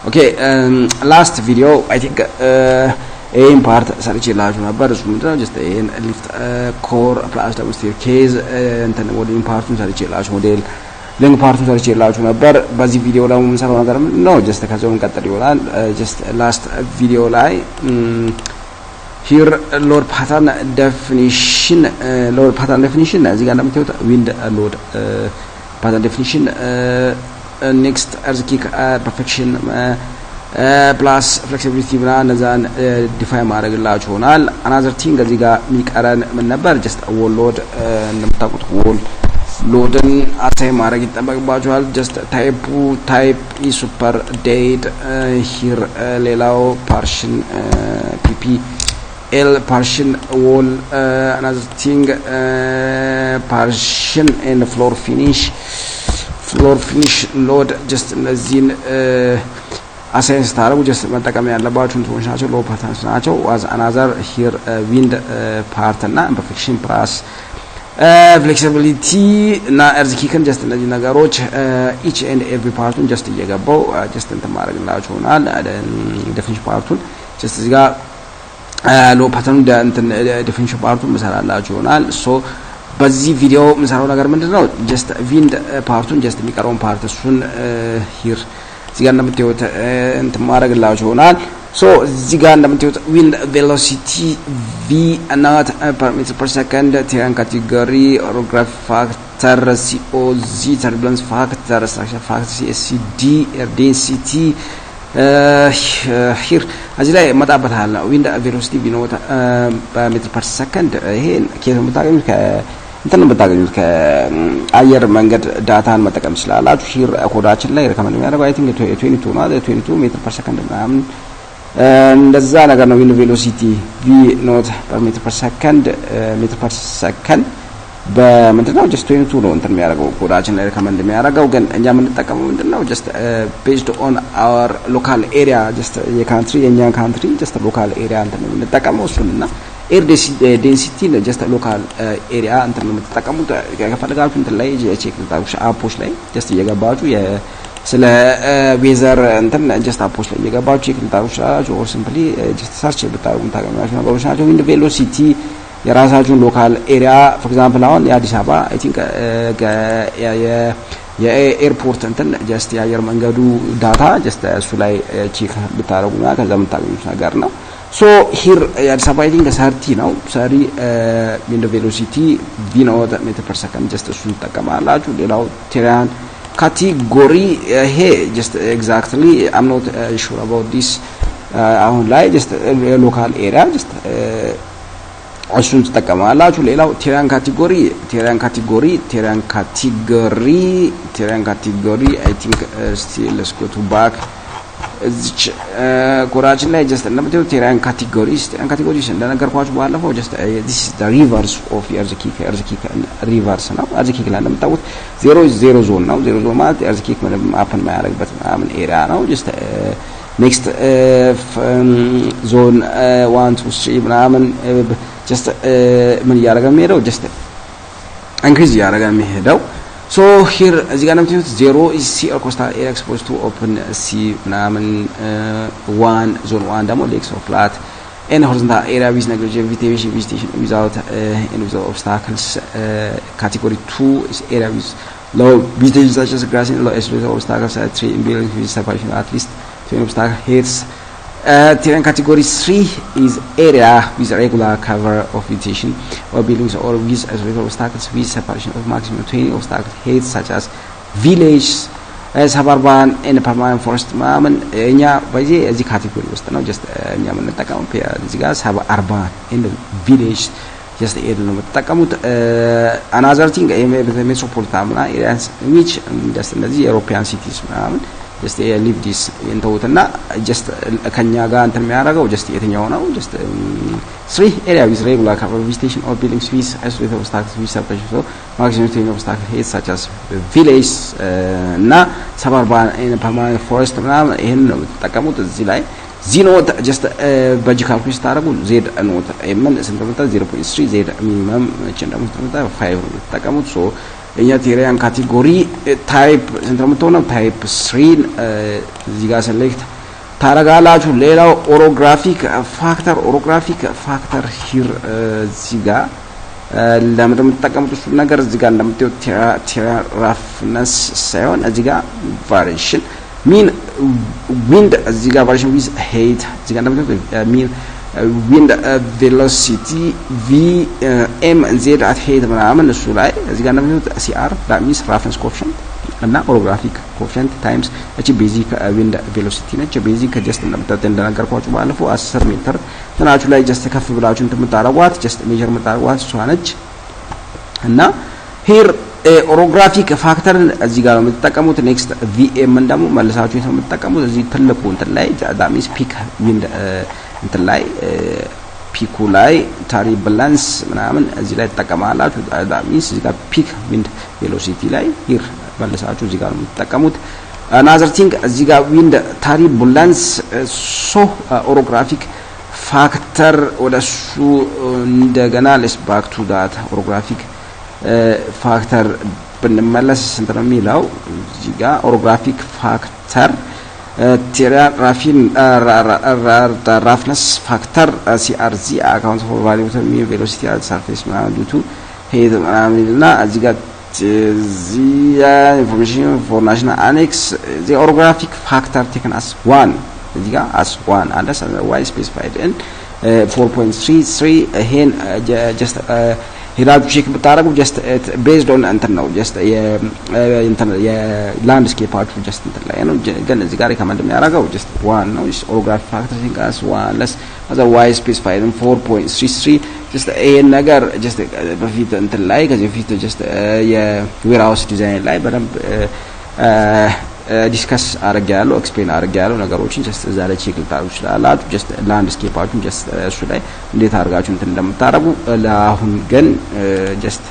Okay, last video I think in part ሰርቼላችሁ ነበር እሱ ምንድነው just in lift core plus double staircase እንትን ሞዴል ፓርቱን ሰርቼላችሁ ሞዴል ሊንክ ፓርቱን ሰርቼላችሁ ነበር በዚህ ቪዲዮ ላይ የምንሰራው ነገር ነው just ከዛው እንቀጥል ይሆናል just last video ላይ here load pattern definition እዚህ ጋር እንደምታዩት wind load pattern definition next earthquake perfection plus flexibility ብላ እነዛን ዲፋይን ማድረግላችሁ ሆናል another thing እዚህ ጋር የሚቀረን ምን ነበር just wall load እንደምታውቁት wall loadን አሳይን ማድረግ ይጠበቅባችኋል just type is super dead here ሌላው partition pp l partition wall another thing partition and floor finish load just እነዚህን አሳይን ስታረጉ just መጠቀም ያለባችሁ እንትኖች ናቸው low patterns ናቸው as another here wind part እና imperfection plus flexibility እና earthquake just እነዚህ ነገሮች each and every part just እየገባው just እንትን ማድረግላችሁ ሆናል definition part just እዚህ ጋር low pattern እንትን definition part መሰራላችሁ ሆናል so በዚህ ቪዲዮ ምንሰራው ነገር ምንድነው just wind ፓርቱን just የሚቀረውን ፓርት እሱን here እዚህ ጋር እንደምታዩት እንትን ማድረግላችሁ ሆናል so እዚህ ጋር እንደምታዩት wind velocity v not per meter per second terrain category orographic factor coz turbulence factor structure factor csd air density here እዚህ ላይ መጣበታል wind velocity v not per meter per second ይሄን ከየት የምታገኙት እንትን በታገኙት ከአየር መንገድ ዳታን መጠቀም ይችላልላችሁ ሂር ኮዳችን ላይ ሪከመንድ የሚያደርገው አይ ቲንክ 22 ነው 22 ሜትር ፐር ሰከንድ ምናምን እንደዛ ነገር ነው wind velocity v not per meter per second meter per second በምንድነው just 22 ነው እንትን የሚያደርገው ኮዳችን ላይ ሪከመንድ የሚያደርገው ግን እኛ የምንጠቀመው ምንድነው just based on our local area just የካንትሪ የኛን ካንትሪ just local area እንትን የምንጠቀመው እሱንና air density just local area እንትን ነው የምትጠቀሙት ከፈለጋችሁ እንትን ላይ ቼክ ልታውቁ አፖች ላይ just እየገባችሁ ስለ ዌዘር እንትን just አፖች ላይ እየገባችሁ ቼክ ልታውቁ or simply just search ብታደርጉ ታገኛላችሁ ነገሮች ናቸው wind velocity የራሳችሁን ሎካል ኤሪያ for example አሁን የአዲስ አበባ I think የኤርፖርት እንትን just የአየር መንገዱ ዳታ just እሱ ላይ ቼክ ብታደርጉና ከዛ የምታገኙት ነገር ነው so here የአዲስ አበባ I think 30 ነው 30 wind velocity v not meter per second just እሱን ተጠቀማላችሁ ሌላው terrain category ይሄ just exactly I'm not sure about this አሁን ላይ just local area just እሱን ተጠቀማላችሁ ሌላው terrain category I think still let's go to back እዚች ኮራችን ላይ just እንደምታዩት terrain categories እንደነገርኳችሁ ባለፈው just this is the reverse of earthquake reverse ነው earthquake ላይ እንደምታውቁት 0 ዞን ነው 0 ዞን ማለት earthquake ምንም አፕን ማያደርግበት ምናምን ኤሪያ ነው just next zone 1 2 3 ምናምን just ምን ያደርጋል የሚሄደው just increase ያደርጋል የሚሄደው so here እዚህ ጋር እንደምታዩት 0 is sea or coastal area exposed to open sea ምናምን 1 zone 1 ደግሞ lakes or flat and horizontal area with negligible vegetation without obstacles category 2 is area with low vegetation such as grass and low obstacles 3 in buildings with separation at least 20 obstacle heights terrain category 3 is area with regular cover of vegetation or buildings or with isolated obstacles with separation of maximum 20 obstacle heights such as village suburban and permanent forest ማምን እኛ በዚህ እዚህ ካቴጎሪ ውስጥ ነው just እኛ የምንጠቀመው እዚህ ጋር suburban and village just ኤድ ነው የምትጠቀሙት another thing metropolitan areas which just እነዚህ European cities ማምን just leave this እንተውትና just ከኛ ጋር እንትን የሚያደርገው just የትኛው ነው just 3 area with regular cover vegetation or buildings with isolated obstacles with separation so maximum 20 obstacle heights such as village እና suburban and permanent forest ምናምን ይሄን ነው የምትጠቀሙት እዚህ ላይ ዚኖት just በጂ ካልኩሌት ታደርጉ z ኖት ምን ስንት መጣ 0.3 z ሚኒመም እቺ እንደምትመጣ 5 ነው የምትጠቀሙት so የኛ ቴሪያን ካቴጎሪ ታይፕ ስንት ነው ታይፕ 3 እዚህ ጋር ሴሌክት ታረጋላችሁ ሌላው ኦሮግራፊክ ፋክተር ሂር እዚህ ጋር ለምን ተጠቀሙት እሱ ነገር እዚህ ጋር እንደምታዩት ራፍነስ ሳይሆን እዚህ ጋር ቫሪዬሽን ሚን ዊንድ እዚህ ጋር ቫሪዬሽን ዊዝ ሄይት እዚህ ጋር እንደምታዩት ሚን wind velocity v m z at height ምናምን እሱ ላይ እዚህ ጋር እንደምታዩት CR that means roughness coefficient እና orographic coefficient times እቺ ቤዚክ wind velocity ነች ቤዚክ ጀስት እንደነገርኳችሁ ባለፈው 10 ሜትር ተናችሁ ላይ ጀስት ከፍ ብላችሁ እንድታረጓት ጀስት ሜጀር የምታረጓት እሷ ነች እና here orographic factor እዚህ ጋር ነው የምትጠቀሙት next vm ደግሞ መልሳችሁ የምትጠቀሙት እዚህ ትልቁ እንትን ላይ that means peak wind እንትን ላይ ፒኩ ላይ ታሪብላንስ ምናምን እዚህ ላይ ተጠቀማላችሁ that means እዚህ ጋር ፒክ ዊንድ ቬሎሲቲ ላይ here መልሳችሁ እዚህ ጋር ነው የምትጠቀሙት another thing እዚህ ጋር ዊንድ ታሪብላንስ ሶ ኦሮግራፊክ ፋክተር ወደሱ እንደገና let's back to that ኦሮግራፊክ ፋክተር ብንመለስ ስንት ነው የሚለው እዚህ ጋር ኦሮግራፊክ ፋክተር ቴሪያ ራፊን roughness factor CRZ account for variable mean velocity at surface due to height እና እዚህ ጋር information for national annex the orographic factor taken as 1 እዚህ ጋር as 1 unless otherwise specified in 4.33 ይሄን just ሄዳችሁ ቼክ ብታረጉ just based on እንትን ነው just እንትን የላንድስኬፓችሁ just እንትን ላይ ነው ግን እዚህ ጋር ከመንድ የሚያደርገው just 1 ነው orographic factor taken as 1 unless otherwise specified in 4.33 just ይሄን ነገር just በፊት እንትን ላይ ከዚህ በፊት just የዌርሃውስ ዲዛይን ላይ በደንብ ዲስከስ አርጋያለሁ ኤክስፕሌን አርጋያለሁ ነገሮችን just እዛ ላይ ቼክ ልታረጉ ይችላልላችሁ just ላንድስኬፓችሁን just እሱ ላይ እንዴት አርጋችሁ እንትን እንደምታረጉ ለአሁን ግን just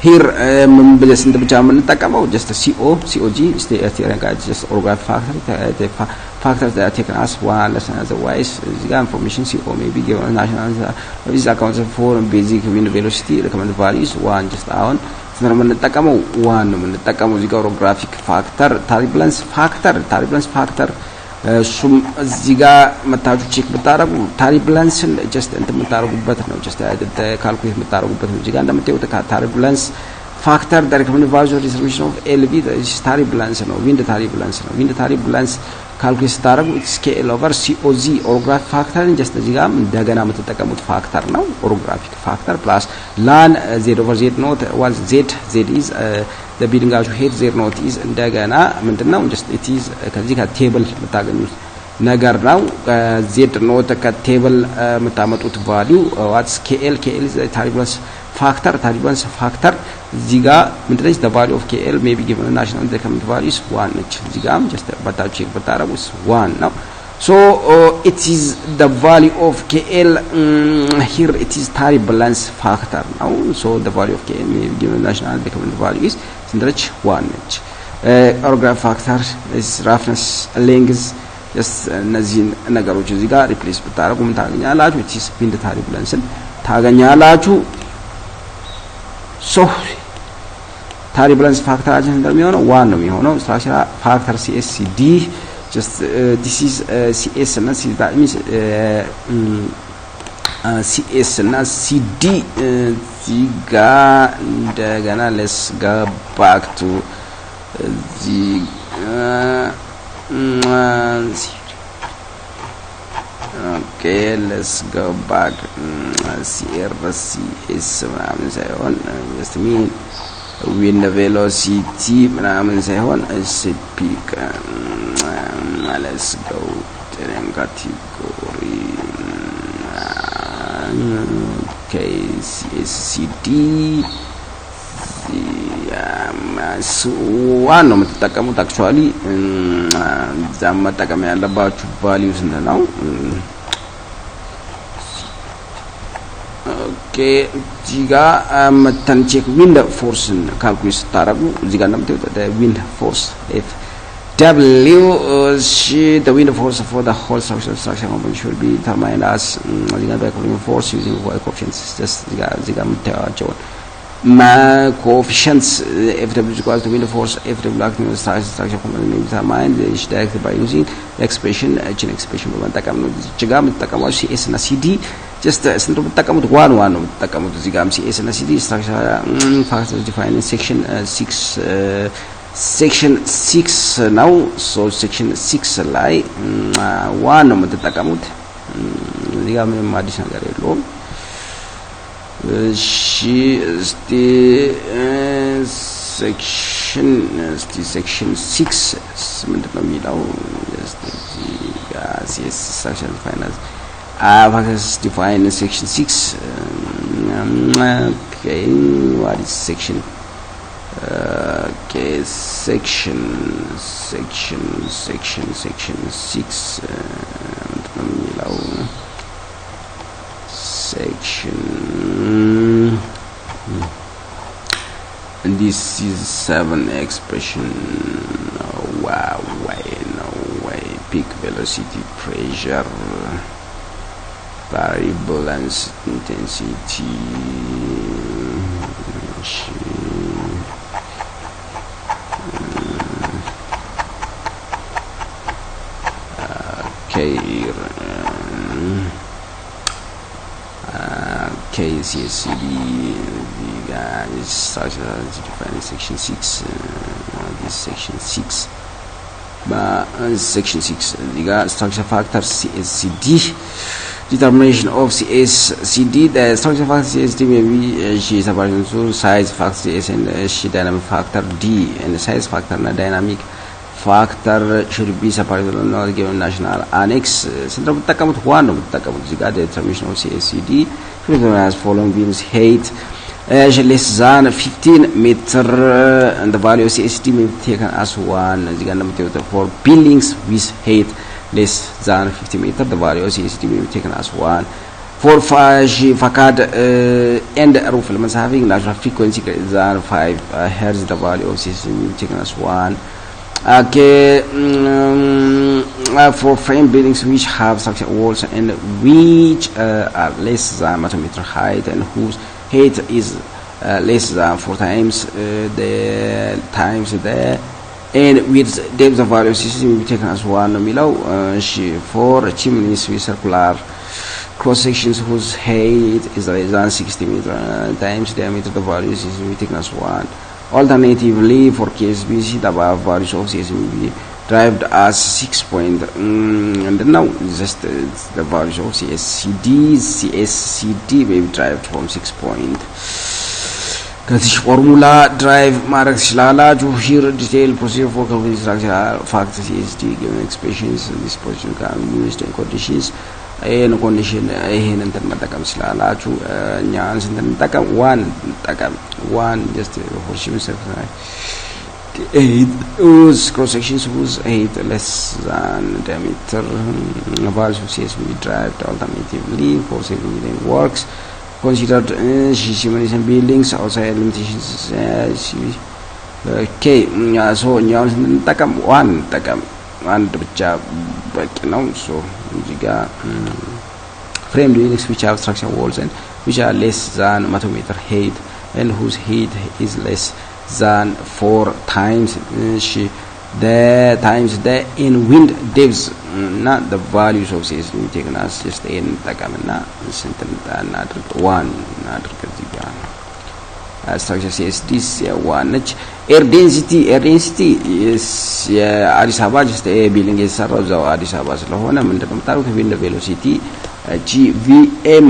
here ምን ብለስ እንደ ብቻ የምንጠቀመው just COG ስቴሪያን ጋር just orographic factors that are taken as one less otherwise እዚህ ጋር information CO may be given national is accounts for basic wind velocity recommended values one just አሁን ነው የምንጠቀመው ዋን ነው የምንጠቀመው እዚህ ጋር ኦሮግራፊክ ፋክተር ታሪብላንስ ፋክተር እሱም እዚህ ጋር መታችሁ ቼክ ብታረጉ ታሪብላንስን just እንት የምታረጉበት ነው just ካልኩሌት የምታረጉበት ነው እዚህ ጋር እንደምታዩት ታሪብላንስ ፋክተር recommended value of distribution of LV ታሪብላንስ ነው ዊንድ ታሪብላንስ ካልኩሌት ስታረጉ ስኬል ኦቨር COZ ኦሮግራፊክ ፋክተርን just እዚህ ጋር እንደገና የምትጠቀሙት ፋክተር ነው ኦሮግራፊክ ፋክተር ፕላስ ላን z over z not was z is the building ጋር ሄድ z not is እንደገና ምንድነው just it is ከዚህ ከቴብል የምታገኙት ነገር ነው z not ከቴብል የምታመጡት ቫልዩ what's KL is ታሪብላንስ ፋክተር እዚህ ጋር ምንድነው the value of KL may be given national recommended value is 1 ነች እዚህ ጋር just በታች ቼክ ብታረጉ 1 ነው so it is the value of KL here it is turbulence factor now so the value of KL may be given national recommended value is ስንት 1 ነች orographic factor is roughness length just እነዚህ ነገሮች እዚህ ጋር ሪፕሌስ ብታረጉ ምን ታገኛላችሁ it is wind turbulence ታገኛላችሁ so turbulence factor እንደሚሆነው 1 ነው የሚሆነው structural factor CSCD just this is CS እና C that means CS እና CD እዚጋ እንደገና let's go back to the okay let's go back CRCS ምናምን ሳይሆን just mean wind velocity ምናምን ሳይሆን SCP let's go terrain category okay CSCD ዋን ነው የምትጠቀሙት actually ዛም መጠቀም ያለባችሁ ቫልዩስ ነው okay ጂጋ መተን ቼክ ዊንድ ፎርስን ካልኩሌት ታረጉ እዚህ ጋር እንደምታዩት ዊንድ ፎርስ F W the wind force for the whole structure component should be determined as እዚህ ጋር by calculating force using coefficients just እዚህ ጋር የምታዩዋቸው coefficients FW is equal to wind force FW acting on the structure component may be determined is directed by using the expression expression በመጠቀም ነው እዚህ ጋር የምትጠቀመው CS እና CD just ስንት የምትጠቀሙት ዋን ነው የምትጠቀሙት እዚህ ጋር CS እና CD structure factors defined in section 6 now so section 6 ላይ ዋን ነው የምትጠቀሙት እዚህ ጋር ምንም አዲስ ነገር የለውም she is the section 6 ምንድነው የሚለው yes section finance factors defined in section 6 okay what is section okay section 6 ምንድነው የሚለው section and this is 7 expression no way peak velocity pressure variable and intensity okay CSCD the guys structure defined section 6 this section 6 but section 6 the guys structure factor CSCD determination of CSCD the structure factor CSCD may be she is about to size factor CS and she dynamic factor D and the size factor and dynamic factor should be separated on the given national annex central በተጠቀሙት ዋን ነው በተጠቀሙት እዚህ ጋር determination of CSCD as following beams height less than 15 meter and the value of CSD may be taken as 1 እዚህ ጋር እንደምታዩት for buildings with height less than 50 meter the value of CSD may be taken as 1 for facade and roof elements having natural frequency greater than 5 hertz the value of CSD may be taken as 1 okay for frame buildings which have structural walls and which are less than 1 meter height and whose height is less than 4 times the and with depth of value system will be taken as 1 below for chimneys with circular cross sections whose height is less than 60 meter times diameter the value system will be taken as 1 alternatively for KSBC the above values of CSD will be derived as 6 point and now just the values of CSCD may be derived from 6 point ከዚህ ፎርሙላ ድራይቭ ማድረግ ትችላላችሁ here detailed procedure for calculating structural factors CSD given expressions this position can be used in conditions in condition ይሄን እንትን መጠቀም ትችላላችሁ እኛ እንጠቀም one just for simple 8 whose cross sections whose 8 less than diameter values of CSD will be derived alternatively for civil engineering works considered simulation buildings outside limitations okay so now እንጠቀም አንድ ብቻ በቂ ነው so እዚህ ጋር frame buildings which have structural walls and which are less than 1 meter height and whose height is less than 4 times the in wind depths not the values of CSD taken as just in ተቀምና ስንት እናድርግ 1 እናድርግ እዚህ ጋር structure CSD one air density is አዲስ አበባ just a building የተሰራው እዛው አዲስ አበባ ስለሆነ ምንድነው የምታደርጉት wind velocity GVM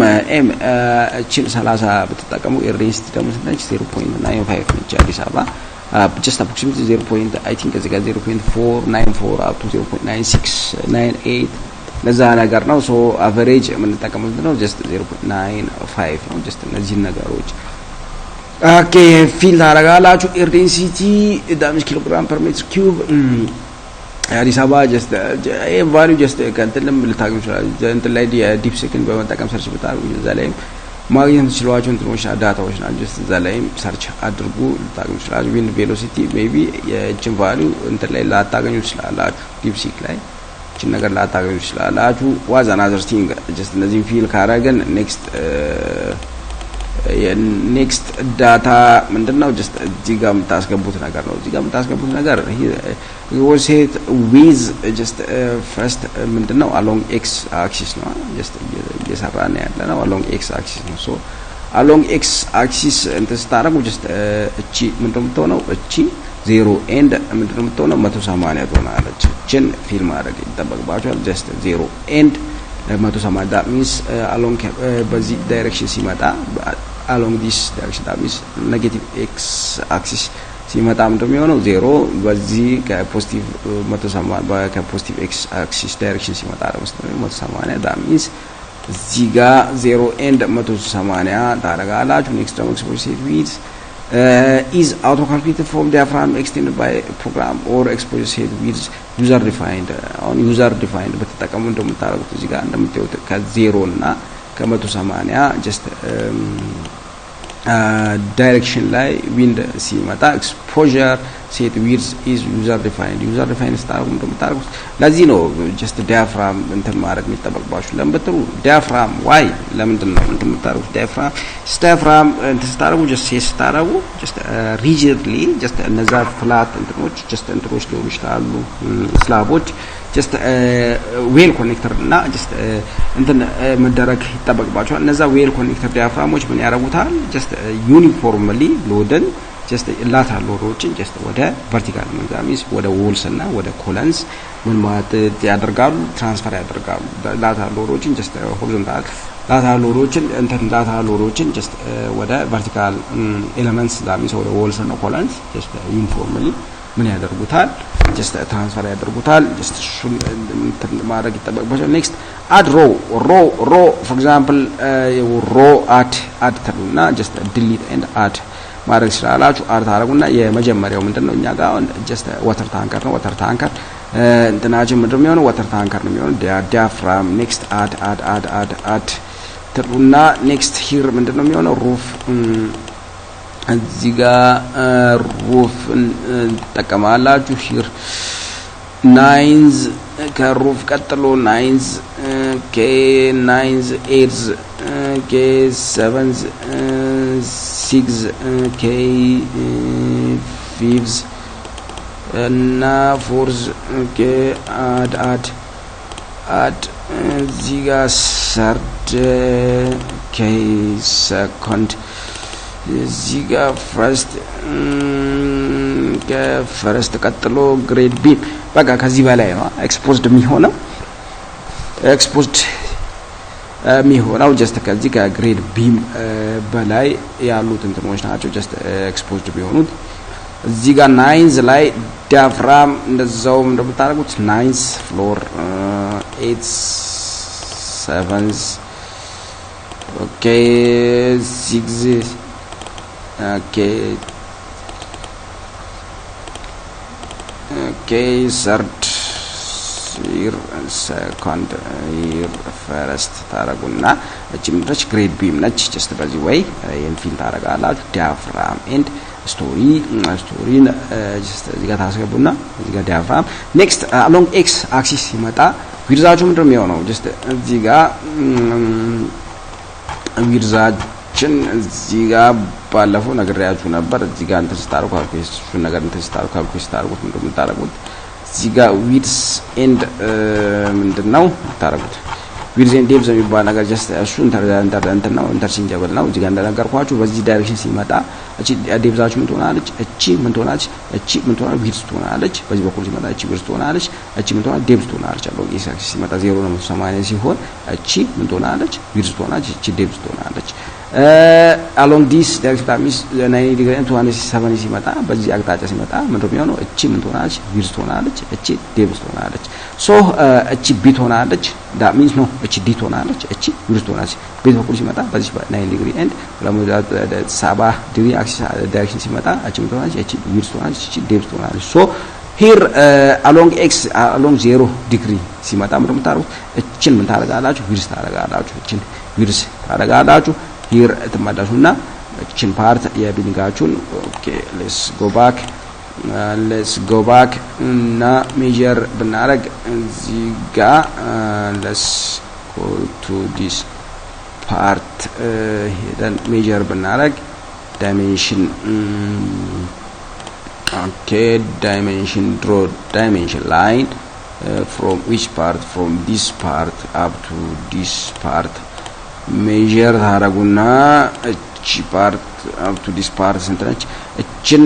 እቺን 30 በተጠቀሙ air density ደግሞ ስንት 0.95 ነች አዲስ አበባ just approximately 0. I think እዚህ ጋር 0.494 up to 0.9698 ለዛ ነገር ነው so average የምንጠቀመው ነው just 0.95 ነው just እነዚህ ነገሮች okay feel አረጋላችሁ air density damage kilogram per meter cube አዲስ አበባ just value just ከእንትንም ልታገኙ ይችላል እንትን ላይ ዲፕ ሴክንድ በመጠቀም ሰርች ብታደርጉ እዛ ላይ ማግኘት ትችላላችሁ እንትኖች ዳታዎች ናቸው just እዛ ላይ ሰርች አድርጉ ልታገኙ ይችላል wind velocity maybe የእችን value እንትን ላይ ላታገኙ ይችላላችሁ ዲፕ ሴክ ላይ እችን ነገር ላታገኙ ይችላላችሁ was another thing just እነዚህን ፊል ካረገን next next data ምንድነው just እዚህ ጋር የምታስገቡት ነገር ነው እዚህ ጋር የምታስገቡት ነገር you will say it with just first ምንድነው along x axis ነው just እየሰራን ያለ ነው along x axis ነው so along x axis እንትን ስታረጉ just እቺ ምንድነው የምትሆነው እቺ 0 and ምንድነው የምትሆነው 180 ትሆናለች እቺን ፊል ማድረግ ይጠበቅባችኋል just 0 and 180 that means along በዚህ ዳይሬክሽን ሲመጣ along this direction that means negative x axis ሲመጣ ምንድነው የሚሆነው 0 በዚህ ከፖዚቲቭ 180 ከፖዚቲቭ x axis ዳይሬክሽን ሲመጣ ደግሞ 180 that means እዚህ ጋር 0 and 180 ታረጋላችሁ next ደግሞ exposure width is auto calculated from diaphragm extended by program or exposure set with user defined on user defined በተጠቀሙ እንደምታረጉት እዚህ ጋር እንደምታዩት ከ0 እና ከ180 just direction ላይ wind ሲመጣ exposure set width is user defined ስታረጉ እንደምታረጉት ለዚህ ነው just diaphragm እንትን ማድረግ የሚጠበቅባችሁ ለምን በትሩ diaphragm why ለምንድን ነው እንትን የምታረጉት diaphragm እንትን ስታረጉ just ስታረጉ just rigidly just እነዛ flat እንትኖች just እንትኖች ሊሆኑ ይችላሉ ስላቦች just well connector እና just እንትን መደረግ ይጠበቅባቸዋል እነዛ well connector diaphragmoች ምን ያደርጉታል just uniformly loaded just lateral loadዎችን just ወደ vertical መንዛሚስ ወደ walls እና ወደ columns ምን ማለት ያደርጋሉ ትራንስፈር ያደርጋሉ lateral loadዎችን just horizontal lateral loadዎችን እንትን lateral loadዎችን just ወደ vertical elements ዛሚስ ወደ walls እና columns just uniformly ምን ያደርጉታል just transfer ያደርጉታል just ማድረግ ይጠበቅባቸዋል next add row for example row add ተሉና just delete and add ማድረግ ይችላልአችሁ add ታረጉና የመጀመሪያው ምንድነው እኛ ጋር just water tanker ነው water tanker እንትናችን ምንድነው የሚሆነው water tanker ነው የሚሆነው diaphragm next add ተሉና next here ምንድነው የሚሆነው roof እዚህ ጋር ሩፍ ተጠቀማላችሁ here nines ከሩፍ ቀጥሎ nines k9s 8s k7s 6 k5s እና 4s k add እዚህ ጋር third k second እዚህ ጋር ፈርስት ቀጥሎ ግሬድ ቢ በቃ ከዚህ በላይ ነው ኤክስፖዝድ የሚሆነው just ከዚህ ከግሬድ ቢ በላይ ያሉት እንትኖች ናቸው just ኤክስፖዝድ ቢሆኑት እዚህ ጋር ናይንዝ ላይ ዲያፍራም እንደዛው እንደምታረጉት ናይንዝ ፍሎር 8 7 ኦኬ 6 okay third here second here first ታረጉና እቺ ምንድነች ግሬድ ቢ ነች just በዚህ ወይ ኢንፊል ታረጋላችሁ diaphragm and story just እዚህ ጋር ታስገቡና እዚህ ጋር diaphragm next along x axis ሲመጣ ዊድዛችሁ ምንድነው የሚሆነው just እዚህ ጋር ዊድዛችን እዚህ ጋር ባለፈው ነግሬያችሁ ነበር እዚህ ጋር እንትን ስታረጉ ካልኩሌሽን ነገር እንትን ስታረጉ ካልኩሌሽን ታረጉት ምንድነው የምታረጉት እዚህ ጋር ዊድስ ኤንድ ምንድነው ታረጉት ዊድስ ኤንድ ዴፕዝ የሚባል ነገር just እሱ እንትን ነው ኢንተርቼንጀብል ነው እዚህ ጋር እንደነገርኳችሁ በዚህ ዳይሬክሽን ሲመጣ እቺ ዴፕዛችሁ ምን ትሆናለች እቺ ምን ትሆናለች እቺ ምን ትሆናለች ዊድስ ትሆናለች በዚህ በኩል ሲመጣ እቺ ዊድስ ትሆናለች እቺ ምን ትሆናለች ዴፕዝ ትሆናለች አለው ኢሳክስ ሲመጣ 0 ነው 80 ሲሆን እቺ ምን ትሆናለች ዊድስ ትሆናለች እቺ ዴፕዝ ትሆናለች along this direction that means 90 degree and 270 ሲመጣ በዚህ አቅጣጫ ሲመጣ ምንድነው የሚሆነው እቺ ምን ትሆናለች ዊድስ ትሆናለች እቺ ዴፕዝ ትሆናለች so እቺ ቢ ትሆናለች that means no እቺ ዲ ትሆናለች እቺ ዊድስ ትሆናለች በዚህ በኩል ሲመጣ በዚህ 90 degree and 70 degree axis direction ሲመጣ እቺ ምን ትሆናለች እቺ ዊድስ ትሆናለች እቺ ዴፕዝ ትሆናለች so here along x along 0 degree ሲመጣ ምንድነው የምታረጉት እቺን ምን ታረጋላችሁ ዊድስ ታረጋላችሁ እቺን ዊድስ ታረጋላችሁ here ተማዳሹና እቺን ፓርት የቢሊንጋችሁን okay let's go back እና ሜጀር ብናረግ እዚህ ጋር let's go to this part ሄደን ሜጀር ብናረግ dimension okay dimension draw dimension line from which part from this part up to this part measure ታረጉና እቺ part up to this part ስንተነች እቺን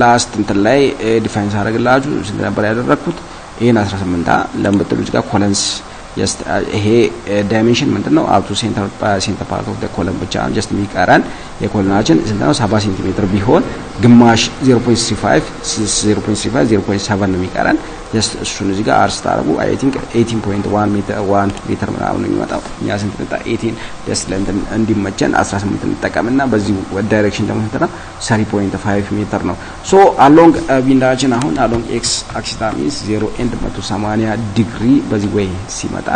ላስት እንትን ላይ ዲፋይን ሳረግላችሁ ስንት ነበር ያደረኩት ይሄን 18 ለምትሉት ጋር ኮለንስ just ይሄ dimension ምንድነው up to center part of the column ብቻ just የሚቀረን የኮለናችን ስንት ነው 70 ሴንቲሜትር ቢሆን ግማሽ 0.35 0.7 ነው የሚቀረን just እሱን እዚህ ጋር አርስ ታረጉ I think 18.1 ሜትር ምናምን ነው የሚመጣው እኛ ስንት እንጣ 18 just ለእንትን እንዲመቸን 18 እንጠቀምና በዚህ ዳይሬክሽን ደግሞ ስንት ነው 30.5 ሜትር ነው so along ዊንዳችን አሁን along x axis that means 0 and 180 ዲግሪ በዚህ way ሲመጣ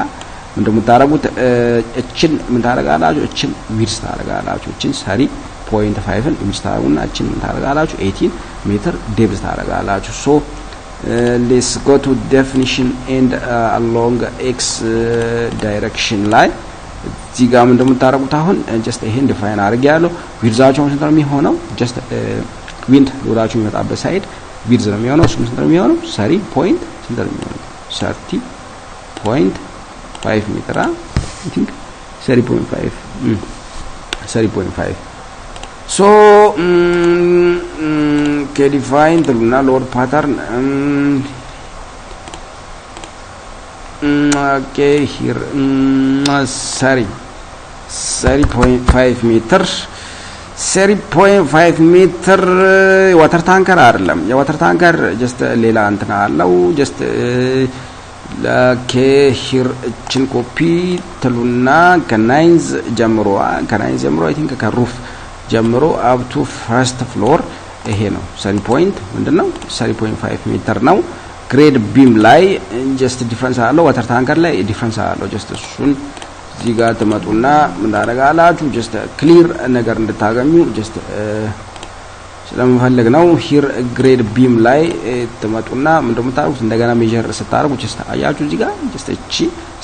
እንደምታረጉት እችን ምን ታረጋላችሁ እችን ዊድስ ታረጋላችሁ እችን 30.5 ን ዊድስ ታረጉና እችን ምን ታረጋላችሁ 18 ሜትር ዴፕዝ ታረጋላችሁ so let's go to definition and along x direction ላይ እዚህ ጋር እንደምታረጉት አሁን just ይሄን ዲፋይን አድርጌያለሁ ዊድዛቸው ስንት ነው የሚሆነው just ዊንድ ሎዳችሁ የሚመጣበት ሳይድ ዊድዝ ነው የሚሆነው እሱ ስንት ነው የሚሆነው 30.5 ሜትር I think 30.5 so okay define the load pattern okay here 30.5 meter 30.5 meter water tanker አይደለም የዋተር ታንከር just ሌላ እንትና አለው just here እችን ኮፒ ትሉና ከናይንዝ ጀምሮ I think ከሩፍ ጀምሮ up to first floor ይሄ ነው 30.5 ሜትር ነው ግሬድ ቢም ላይ just ዲፈረንስ አለው ዋተር ታንከር ላይ ዲፈረንስ አለው just እሱን እዚህ ጋር ተመጡና ምን ታረጋላችሁ just ክሊር ነገር እንድታገኙ just ስለምፈልግ ነው here grade beam ላይ ተመጡና ምን እንደምታረጉት እንደገና ሜጀር ስታረጉ just አያችሁ እዚህ ጋር just እቺ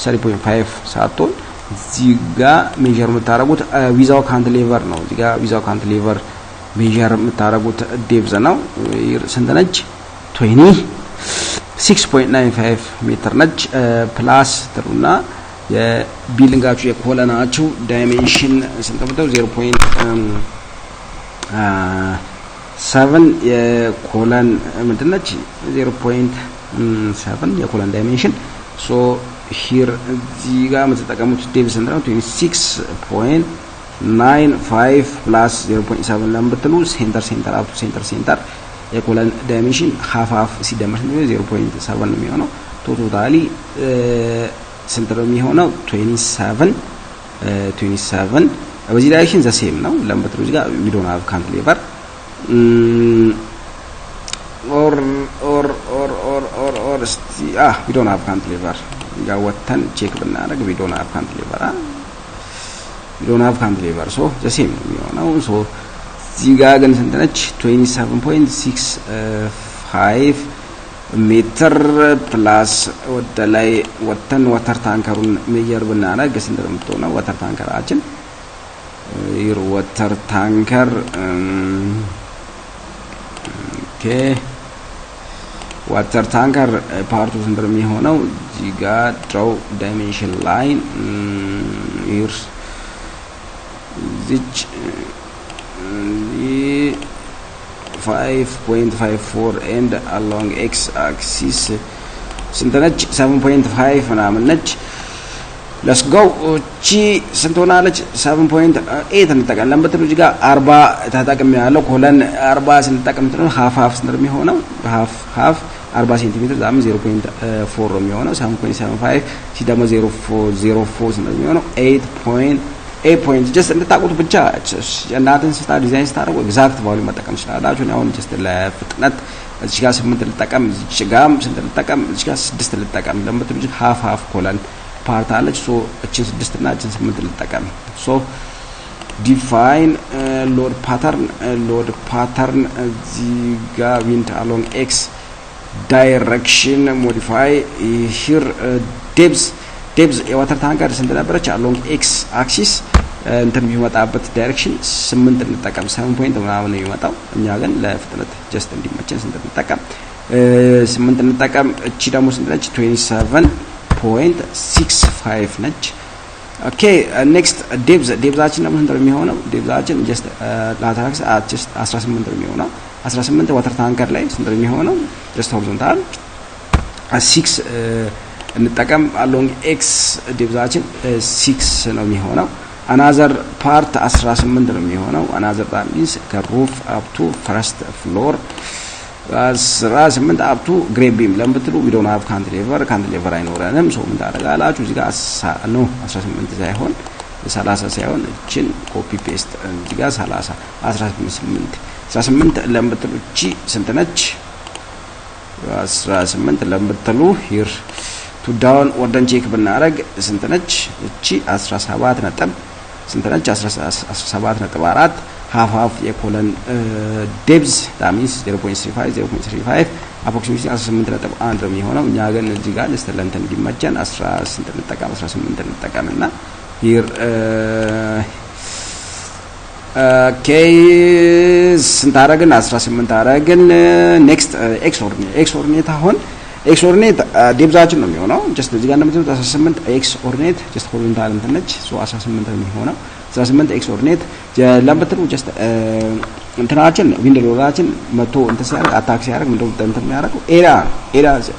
30.5 ሳትሆን እዚህ ጋር ሜጀር የምታረጉት without cantilever ነው እዚህ ጋር without cantilever ሜጀር የምታረጉት ዴፕዝ ነው ስንት ነች 26.95 ሜትር ነች ፕላስ ትሉና የቢልንጋችሁ የኮለናችሁ ዳይሜንሽን ስንት ነው 0.7 የኮለን ምንድነች 0.7 የኮለን ዳይሜንሽን so here እዚህ ጋር የምትጠቀሙት ዴፕዝ ስንት ነው 26.95 plus 0.7 ለምትሉ ሴንተር አፕ ሴንተር የኮለን ዳይሜንሽን half ሲደመር 0.7 ነው የሚሆነው ቶታሊ ስንት ነው የሚሆነው 27 በዚህ ዳይሬክሽን ዘ ሴም ነው ለምትሉ እዚህ ጋር we don't have cantilever or we don't have cantilever ጋር ወተን ቼክ ብናደርግ we don't have cantilever so the same ነው የሚሆነው so እዚህ ጋር ግን ስንት ነች 27.65 ሜትር ፕላስ ወደ ላይ ወተን ዋተር ታንከሩን ሜጀር ብናደርግ ስንት ነው የምትሆነው ዋተር ታንከራችን ዋተር ታንከር okay water tanker part ስንት ነው የሚሆነው እዚህ ጋር draw dimension line here this 5.54 and along x axis ስንት ነች 7.5 ምናምን ነች let's go እቺ ስንት ሆናለች 7.8 እንጠቀም ለምትሉ እዚህ ጋር 40 ተጠቅም ያለው ኮለን 40 ስንጠቀም ነው half ስንት ነው የሚሆነው half 40 ሴንቲሜትር ዛም 0.4 ነው የሚሆነው 7.75 ሲደሞ 0.04 ስንት ነው የሚሆነው 8 just እንድታቁት ብቻ እናንተን ስታ ዲዛይን ስታደርጉ ኤግዛክት ቫልዩ መጠቀም ይችላልላችሁ አሁን just ለፍጥነት እዚህ ጋር 8 ልጠቀም እዚህ ጋር ስንት ልጠቀም እዚህ ጋር 6 ልጠቀም ለምትሉ half ኮለን part አለች so እቺን 6 እና እቺን 8 ልጠቀም so define load pattern እዚህ ጋር wind along x direction modify here depth ዴፕዝ የዋተር ታንከር ስንት ነበረች? along x axis እንትን የሚመጣበት ዳይሬክሽን 8 እንጠቀም 7 ፖይንት ምናምን ነው የሚመጣው። እኛ ግን ለፍጥነት ጀስት እንዲመቸን ስንት እንጠቀም 8 እንጠቀም። እቺ ደግሞ ስንት ነች? 27.65 ነች። ኦኬ ኔክስት ዴፕዛችን ደግሞ ስንት ነው የሚሆነው? ዴፕዛችን ጀስት ላተራል አክሲስ ጀስት 18 ነው የሚሆነው። 18 ዋተር ታንከር ላይ ስንት ነው የሚሆነው? ጀስት ሆሪዞንታል 6 እንጠቀም along x ዴፕዛችን 6 ነው የሚሆነው። አናዘር ፓርት 18 ነው የሚሆነው። አናዘር that means ከሩፍ up to first floor 18 up to grade beam ለምትሉ we don't have cantilever አይኖረንም። ሶ ምን ታደርጋላችሁ? እዚህ ጋር ነው 18 ሳይሆን 30 ሳይሆን እቺን ኮፒ ፔስት እዚህ ጋር 30 18 ለምትሉ እቺ ስንት ነች? 18 ለምትሉ here to down ወርደን ቼክ ብናረግ ስንት ነች? እቺ 17 ነጥብ ስንት ነች? 17.4 half የኮለን ዴፕዝ that means 0.35 approximately 18.1 ነው የሚሆነው። እኛ ግን እዚህ ጋር ለስተለንት እንዲመቸን 18 እንጠቀምና here ስንት አደረግን? 18 አደረግን። ኔክስት ኤክስ ኦርዲኔት አሁን ኤክስ ኦርዲኔት ዴፕዛችን ነው የሚሆነው። ጀስት እዚህ ጋር እንደምትሉት 18 ኤክስ ኦርዲኔት ጀስት ሆሪዞንታል እንትን ነች። ሶ 18 ነው የሚሆነው። 18 ኤክስ ኦርዲኔት ለምትሉ ጀስት እንትናችን ዊንድ ሎዳችን መቶ እንትን ሲያደርግ አታክ ሲያደርግ ምንድነው እንትን የሚያደርገው?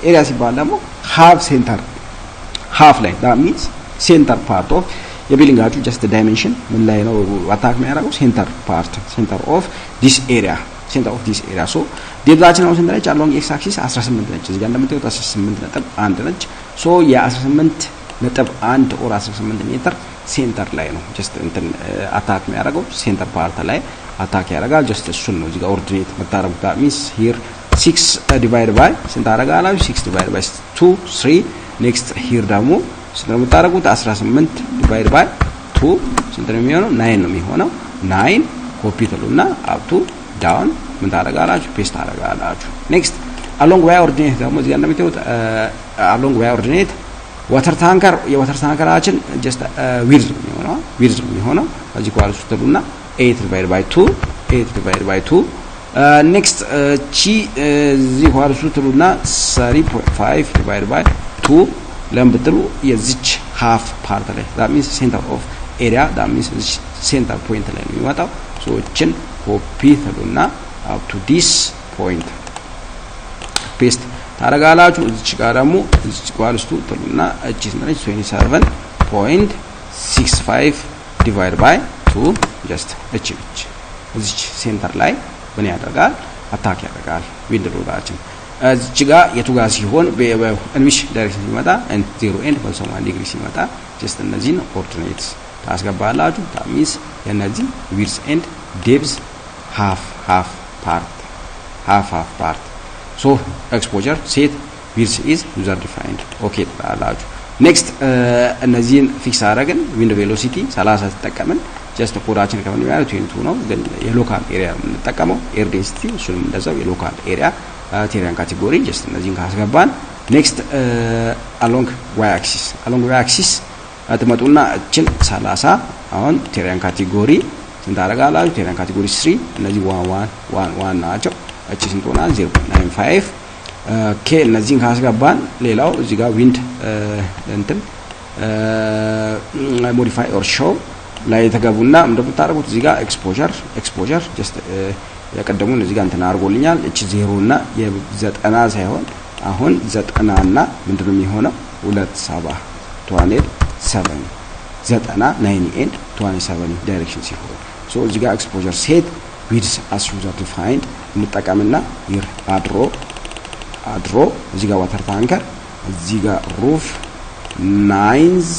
ኤሪያ ሲባል ደግሞ ሃፍ ሴንተር ሃፍ ላይ that means ሴንተር ፓርት ኦፍ የቢልዲንጋችሁ ጀስት ዳይሜንሽን ምን ላይ ነው አታክ የሚያደርገው? ሴንተር ፓርት ሴንተር ኦፍ ዲስ ኤሪያ ሶ ዴፕዛችን ነው ስንት ነች? along x axis 18 ነች። እዚህ ጋር እንደምታዩት 18.1 ነች። ሶ የ18.1 ኦር 18 ሜትር ሴንተር ላይ ነው ጀስት እንትን አታክ የሚያደርገው ሴንተር ፓርት ላይ አታክ ያደርጋል። ጀስት እሱን ነው እዚህ ጋር ኦርዲኔት መታረጉት። that means here 6 divided by ስንት አደርጋላችሁ? 6 divided by 2 3 ኔክስት here ደግሞ ስንት ነው የምታደርጉት? 18 divided by 2 ስንት ነው የሚሆነው? 9 ነው የሚሆነው። 9 ኮፒ ትሉና up to down ምን ታደርጋላችሁ? ፔስት ታደርጋላችሁ። ኔክስት along y ordinate ደግሞ እዚህ ጋር እንደምታዩት along y ordinate ዋተር ታንከር የዋተር ታንከራችን ጀስት ዊድዝ ነው የሚሆነው እዚህ ኳልሱ ትሉና 8 divided by 2 ኔክስት ቺ እዚህ ኳልሱ ትሉና 3.5 divided by 2 ለምትሉ የዚች half part ላይ that means center of area that means center point ላይ ነው የሚመጣው። ሶ እቺን ኮፒ ትሉና up to this point ፔስት ታረጋላችሁ። እዚች ጋር ደግሞ እዚች ኳልስቱ ትሉና እቺ ስንት 27.65 divided by 2 just እቺ እዚች ሴንተር ላይ ምን ያደርጋል? አታክ ያደርጋል ዊንድ ሎዳችን። እዚች ጋር የቱ ጋር ሲሆን በኢንዊሽ ዳይሬክሽን ሲመጣ 0 ኤንድ 180 ዲግሪ ሲመጣ just እነዚህን ኮኦርዲኔትስ ታስገባላችሁ። that means የነዚህ ዊድዝ ኤንድ ዴፕዝ half part so exposure set width is user defined okay ታላችሁ። ኔክስት እነዚህን ፊክስ አደረግን። ዊንድ ቬሎሲቲ 30 ተጠቀምን። ጀስት ኮዳችን ከምን ያለው 22 ነው፣ ግን የሎካል ኤሪያ የምንጠቀመው ኤር ዴንሲቲ እሱንም እንደዛው የሎካል ኤሪያ ቴሪያን ካቴጎሪ ጀስት እነዚህን ካስገባን ኔክስት along y axis አትመጡና እችን 30 አሁን ቴሪያን ካቴጎሪ ስንት አደርጋላችሁ? ቴሪያን ካቴጎሪ 3 እነዚህ 1 ናቸው። እቺ ስንት ሆና 0.95 ኦኬ። እነዚህን ካስገባን ሌላው እዚህ ጋር ዊንድ እንትን ሞዲፋይ ኦር ሾው ላይ ተገቡና እንደምታደርጉት እዚህ ጋር ኤክስፖዠር ጀስት ያቀደሙን እዚህ ጋር እንትን አድርጎልኛል። እቺ 0 እና የ90 ሳይሆን አሁን 90 እና ምንድነው የሚሆነው 27 90 and 27 ዳይሬክሽን ሲሆን ሶ እዚህ ጋር ኤክስፖዠር ሴት width as user defined እንጠቀምና ይር አድሮ እዚህ ጋር ዋተር ታንከር እዚህ ጋር ሩፍ ናይንዝ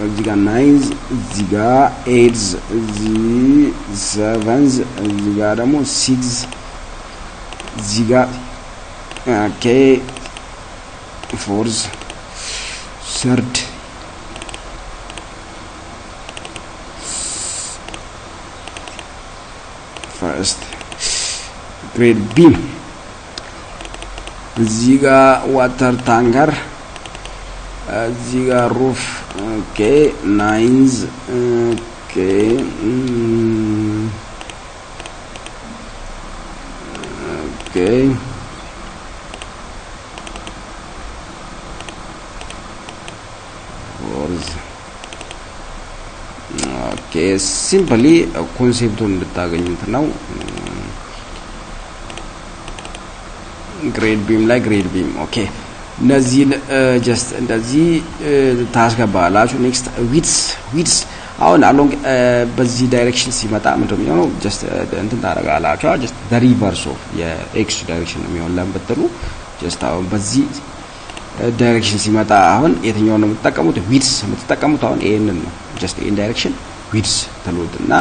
እዚህ ጋር ናይንዝ እዚህ ጋር ኤድዝ እዚህ ሰቨንዝ እዚህ ጋር ደግሞ ሲክስ እዚህ ጋር ኦኬ ፎርዝ ሰርድ first grade beam እዚህ ጋር ዋተር ታንከር እዚህ ጋር ሩፍ ኦኬ ናይንዝ ኦኬ ኦኬ ኦኬ ሲምፕሊ ኮንሴፕቱን እንድታገኙት ነው ግሬድ ቢም ላይ ግሬድ ቢም ኦኬ እነዚህን ጀስት እንደዚህ ታስገባላችሁ ኔክስት ዊድስ አሁን አሎንግ በዚህ ዳይሬክሽን ሲመጣ ምንድነው ነው ጀስት እንትን ታረጋላችሁ ጀስት the reverse of የኤክስ ዳይሬክሽን ነው የሚሆን ለምትሉ ጀስት አሁን በዚህ ዳይሬክሽን ሲመጣ አሁን የትኛው ነው የምትጠቀሙት ዊድስ የምትጠቀሙት አሁን ይሄንን ነው ጀስት ኢን ዳይሬክሽን ዊድስ ተሉትና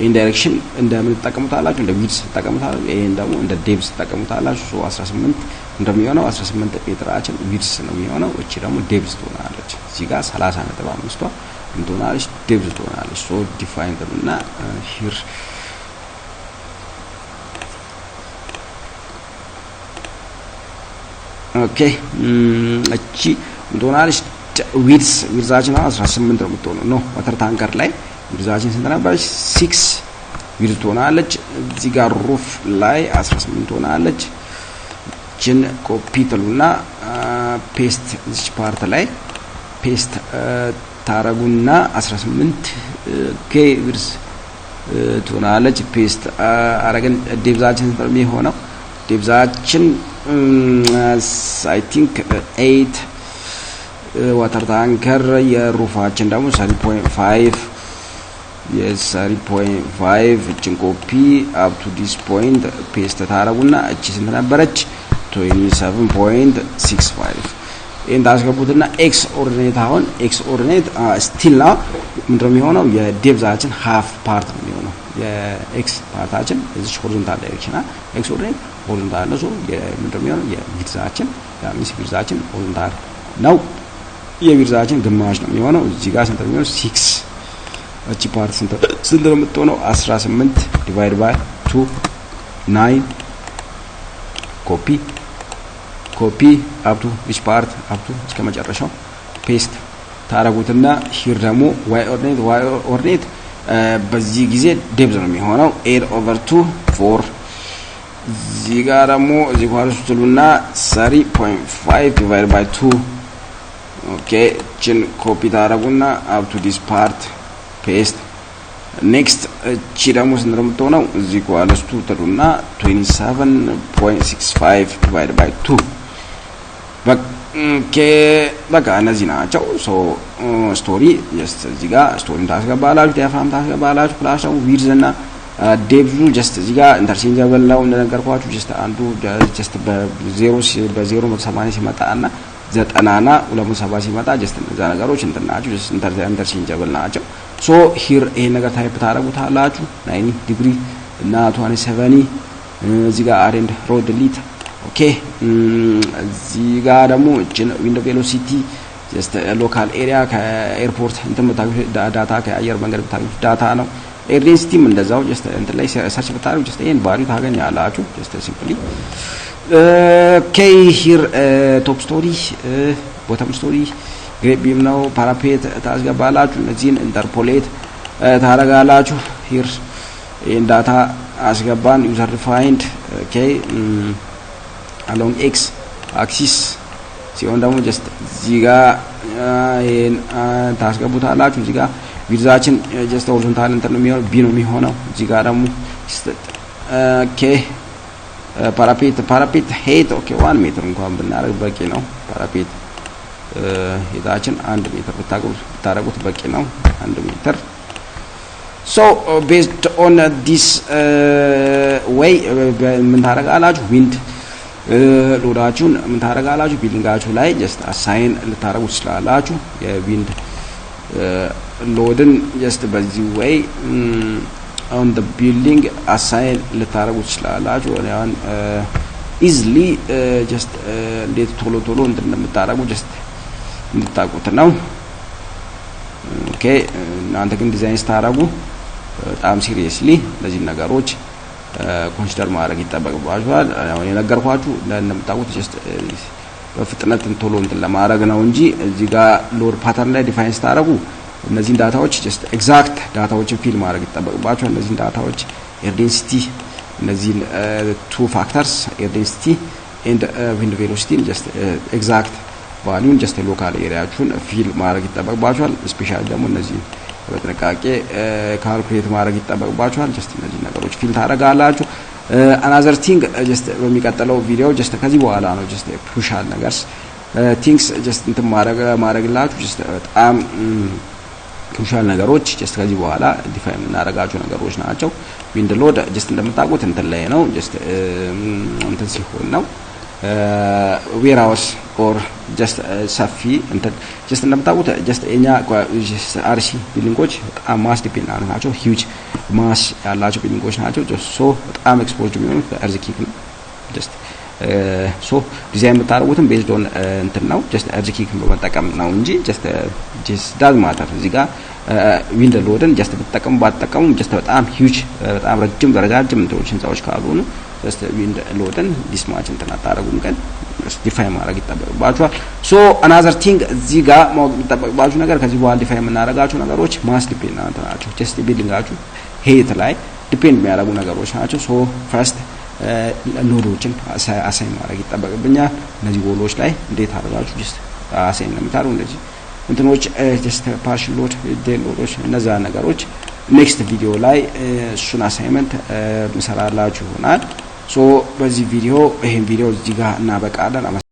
ኢን ዳይሬክሽን እንደምን ተጠቀሙታላችሁ እንደ ዊድስ ተጠቀሙታላችሁ ይሄን ደግሞ እንደ ዴፕስ ተጠቀሙታላችሁ ሶ 18 እንደሚሆነው 18 ሜትራችን ዊድስ ነው የሚሆነው እቺ ደግሞ ዴፕስ ትሆናለች እዚህ ጋር 30.5 እንትሆናለች ዴፕስ ትሆናለች ሶ ዲፋይን እና ሂር ኦኬ እቺ እንትሆናለች ዊድዛችን 18 ነው የምትሆነው ነው ዋተር ታንከር ላይ ዊድዛችን ስንት ነበር 6 ዊድዝ ትሆናለች እዚህ ጋር ሩፍ ላይ 18 ትሆናለች ችን ኮፒ ትሉና ፔስት እዚህ ፓርት ላይ ፔስት ታረጉና 18 ኬ ዊድዝ ትሆናለች ፔስት አረገን ዴፕዛችን ስንት ነው የሚሆነው ዴፕዛችን I think 8 ዋተር ታንከር የሩፋችን ደግሞ 3.5 yes 3.5 እችን ኮፒ up to this point ፔስት ታረጉና እቺ ስንት ነበረች 27.65 እንዳ አስገቡትና ኤክስ ኦርዲኔት አሁን ኤክስ ኦርዲኔት ስቲል ነው ምንድነው የሚሆነው የዴፕዛችን ሃፍ ፓርት ነው የሚሆነው የኤክስ ፓርታችን እዚህ ሆሪዞንታል ዳይሬክሽን ኤክስ ኦርዲኔት ሆሪዞንታል ነው ምንድነው የሚሆነው የዊድዛችን ያሚስ ዊድዛችን ሆሪዞንታል ነው የዊድዛችን ግማሽ ነው የሚሆነው እዚህ ጋር ስንት ነው የሚሆነው 6 እቺ ፓርት ስንት ነው የምትሆነው 18 ዲቫይድ ባይ 2 9 ኮፒ up to which part up to እስከ መጨረሻው ፔስት ታረጉትና ሂር ደግሞ y ordinate በዚህ ጊዜ ዴፕዝ ነው የሚሆነው 8/2 እዚህ ጋር ደግሞ እዚህ ጋር ስትሉና 3.5 divided by 2 ኦኬ ችን ኮፒ ታረጉና up to this part paste next እቺ ደግሞ ስንት ነው የምትሆነው እዚህ ጋር ስትሉና 27.65 divided by 2 በቃ እነዚህ ናቸው ሶ ስቶሪ ጀስት እዚህ ጋር ስቶሪን ታስገባላችሁ ዲያፍራም ታስገባላችሁ ፕላስ ደግሞ ዊድዝ እና ዴፕዙ ጀስት እዚህ ጋር ኢንተርቼንጀብል ነው እንደነገርኳችሁ ጀስት አንዱ ጀስት በ0.80 ሲመጣና 90ና 270 ሲመጣ ጀስት እነዛ ነገሮች እንትናችሁ ጀስት ኢንተርቼንጀብል ናቸው ሶ ሂር ይሄ ነገር ታይፕ ታረጉታላችሁ 90 ዲግሪ እና 270 እዚህ ጋር አሬንድ ሮድ ሊት ኦኬ እዚህ ጋር ደግሞ እቺን ዊንዶ ቬሎሲቲ ጀስት ሎካል ኤሪያ ከኤርፖርት እንትን ዳታ ከአየር መንገድ ብታገኙት ዳታ ነው ኤር ዴንሲቲም እንደዛው ጀስት እንትን ላይ ሰርች ብታረጉ ጀስት ይሄን ቫልዩ ታገኛላችሁ ጀስት ሲምፕሊ ኦኬ ሂር ቶፕ ስቶሪ ቦተም ስቶሪ ግሬድ ቢም ነው ፓራፔት ታስገባላችሁ እነዚህን ኢንተርፖሌት ታረጋላችሁ ሂር ይሄን ዳታ አስገባን ዩዘር ዲፋይንድ ኦኬ along x axis ሲሆን ደግሞ ጀስት እዚህ ጋር ይሄን ታስገቡታላችሁ እዚህ ጋር ዊድዛችን ጀስት ሆሪዞንታል እንትን ነው የሚሆነው ቢ ነው የሚሆነው እዚህ ጋር ደግሞ ኦኬ ፓራፔት ሄት ኦኬ 1 ሜትር እንኳን ብናረግ በቂ ነው ፓራፔት ሄታችን 1 ሜትር ብታረጉት በቂ ነው 1 ሜትር so based on this way ምን ታረጋላችሁ ዊንድ ሎዳችሁን ምን ታረጋላችሁ ቢልዲንጋችሁ ላይ ጀስት አሳይን ልታረጉ ትችላላችሁ የዊንድ ሎድን ጀስት በዚህ ወይ on the building assign ልታረጉ ትችላላችሁ አሁን easily just እንዴት ቶሎ እንደምታረጉ ጀስት እንድታቁት ነው ኦኬ እናንተ ግን ዲዛይን ስታረጉ በጣም ሲሪየስሊ ለዚህ ነገሮች ኮንሲደር ማድረግ ይጠበቅባችኋል አሁን የነገርኳችሁ እንደምታውቁት ጀስት በፍጥነት ቶሎ እንትን ለማድረግ ነው እንጂ እዚህ ጋር ሎድ ፓተርን ላይ ዲፋይን ስታደርጉ እነዚህን ዳታዎች ጀስት ኤግዛክት ዳታዎችን ፊል ማድረግ ይጠበቅባቸዋል። እነዚህን ዳታዎች ኤር ዴንሲቲ እነዚህን ቱ ፋክተርስ ኤር ዴንሲቲ ኤንድ ዊንድ ቬሎሲቲ ጀስት ኤግዛክት ቫልዩን ጀስት ሎካል ኤሪያችሁን ፊል ማድረግ ይጠበቅባቸዋል። ስፔሻሊ ደግሞ እነዚህ በጥንቃቄ ካልኩሌት ማድረግ ይጠበቅባቸዋል። ጀስት እነዚህ ነገሮች ፊል ታደርጋላችሁ። another thing just በሚቀጥለው ቪዲዮ just ከዚህ በኋላ ነው just crucial ነገርስ things just እንትን ማድረግላችሁ just በጣም crucial ነገሮች just ከዚህ በኋላ ዲፋይን እናደርጋቸው ነገሮች ናቸው። ዊንድ ሎድ just እንደምታውቁት እንትን ላይ ነው just እንትን ሲሆን ነው warehouse or just ሰፊ እንትን just እንደምታውቁት just እኛ አርሲ ቢልዲንጎች በጣም ማስ ዲፔንዳንት ናቸው። ሂውጅ ማስ ያላቸው ቢልዲንጎች ናቸው። just so በጣም ኤክስፖዝድ የሚሆኑት በኤርዝኪክ ነው። just so ዲዛይን የምታደርጉትም ቤዝድ ኦን እንትን ነው just ኤርዝኪክን በመጠቀም ነው እንጂ just ዳዝ ማተር እዚህ ጋር ዊንድ ሎድን just በተጠቀሙ ባትጠቀሙ just በጣም ሂውጅ በጣም ረጃጅም እንትኖች ህንጻዎች ካልሆኑ just ዊንድ ሎድን ዲስማች እንትን አታረጉም ግን ዲፋይን ማድረግ ይጠበቅባችኋል። ሶ another thing እዚህ ጋር ማወቅ የሚጠበቅባችሁ ነገር ከዚህ በኋላ ዲፋይን የምናደርጋቸው ነገሮች ማስ ዲፔንዳንት ናቸው። just ቢልዲንጋችሁ ሄት ላይ ዲፔንድ የሚያደርጉ ነገሮች ናቸው። ሶ ፈርስት ሎዶችን አሳይን ማድረግ ይጠበቅብኛል። እነዚህ ወሎች ላይ እንዴት አድርጋችሁ just አሳይን ለምታደርጉ እንደዚህ እንትኖች just ፓርሽል ሎድ ዴል ሎዶች እነዛ ነገሮች ኔክስት ቪዲዮ ላይ እሱን አሳይመንት እንሰራላችሁ ይሆናል። ሶ በዚህ ቪዲዮ ይሄን ቪዲዮ እዚህ ጋር እናበቃለን።